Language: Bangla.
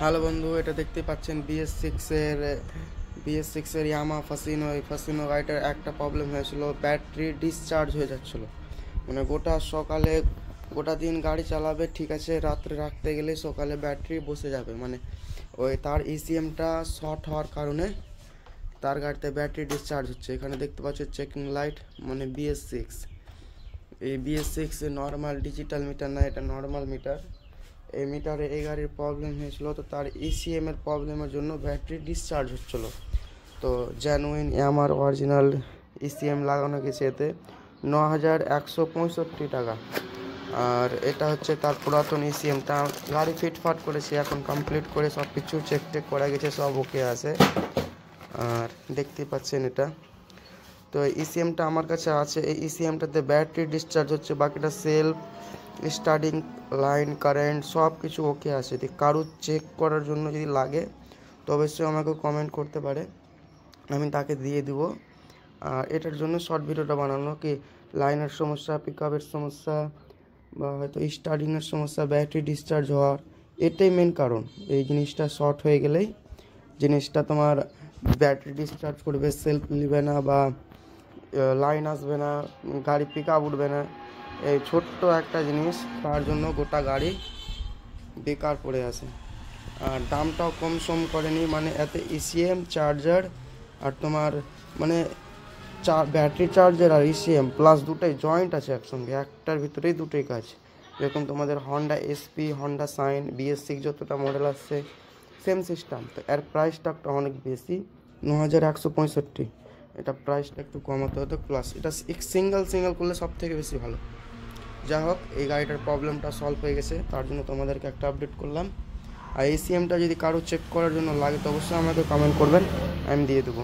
হ্যালো বন্ধু, এটা দেখতে পাচ্ছেন বিএস সিক্সের ইয়ামা ফাসিনো। এই ফাসিনো গাড়িটার একটা প্রবলেম হয়েছিল, ব্যাটারি ডিসচার্জ হয়ে যাচ্ছিলো। মানে গোটা দিন গাড়ি চালাবে ঠিক আছে, রাত্রে রাখতে গেলে সকালে ব্যাটারি বসে যাবে। মানে ওই তার ইসিএমটা শর্ট হওয়ার কারণে তার গাড়িতে ব্যাটারি ডিসচার্জ হচ্ছে। এখানে দেখতে পাচ্ছেন চেকিং লাইট, মানে বিএস সিক্স। এই BS six normal digital meter না, এটা নর্মাল মিটার। এই মিটারে এই গাড়ির প্রবলেম হয়েছিল, তো তার ইসিএম এর প্রবলেমের জন্য ব্যাটারি ডিসচার্জ হচ্ছিলো। তো জেনুইন আমার অরিজিনাল ইসিএম লাগানো গেছে এতে ৯,১৬৫ টাকা। আর এটা হচ্ছে তার পুরাতন ইসিএমটা। গাড়ি ফিটফাট করেছে, এখন কমপ্লিট করে সব কিছু চেক টেক করা গেছে, সব ওকে আছে। আর দেখতে পাচ্ছেন এটা, তো ইসিএমটা আমার কাছে আছে। এই ইসিএমটাতে ব্যাটারি ডিসচার্জ হচ্ছে, বাকিটা সেলফ স্টার্টিং লাইন কারেন্ট সব কিছু ওকে আছে। যদি কারো চেক করার জন্য যদি লাগে তো অবশ্যই আমাকে কমেন্ট করতে পারে, আমি তাকে দিয়ে দিব। আর এটার জন্য শর্ট ভিডিওটা বানানো কি লাইনের সমস্যা, পিক আপের সমস্যা, বা হয়তো স্টার্টিংয়ের সমস্যা, ব্যাটারি ডিসচার্জ হওয়ার, এটাই মেন কারণ। এই জিনিসটা শর্ট হয়ে গেলেই জিনিসটা তোমার ব্যাটারি ডিসচার্জ করবে, সেলফ নিবে না, বা লাইন আসবে না, গাড়ি পিক আপ উঠবে না। এই ছোট্ট একটা জিনিস, তার জন্য গোটা গাড়ি বেকার পড়ে আছে। আর দামটাও কম সম করেনি, মানে এতে ইসিএম চার্জার আর তোমার মানে ব্যাটারি চার্জার আর ইসিএম প্লাস দুটোই জয়েন্ট আছে একসঙ্গে, একটার ভিতরেই দুটোই কাজ। যেরকম তোমাদের Honda SP, Honda Shine, BS six যতটা মডেল আসছে সেম সিস্টেম। তো এর প্রাইসটা একটা অনেক বেশি, ৯,১৬৫। এটা প্রাইসটা একটু কমাতে হতো, প্লাস এটা সিঙ্গেল করলে সব থেকে বেশি ভালো। যাই হোক, এই গাড়িটার প্রবলেমটা সলভ হয়ে গেছে, তার জন্য তোমাদেরকে একটা আপডেট করলাম। আর এসিএমটা যদি কারো চেক করার জন্য লাগে তো অবশ্যই আমাকে কমেন্ট করবেন, আমি দিয়ে দেবো।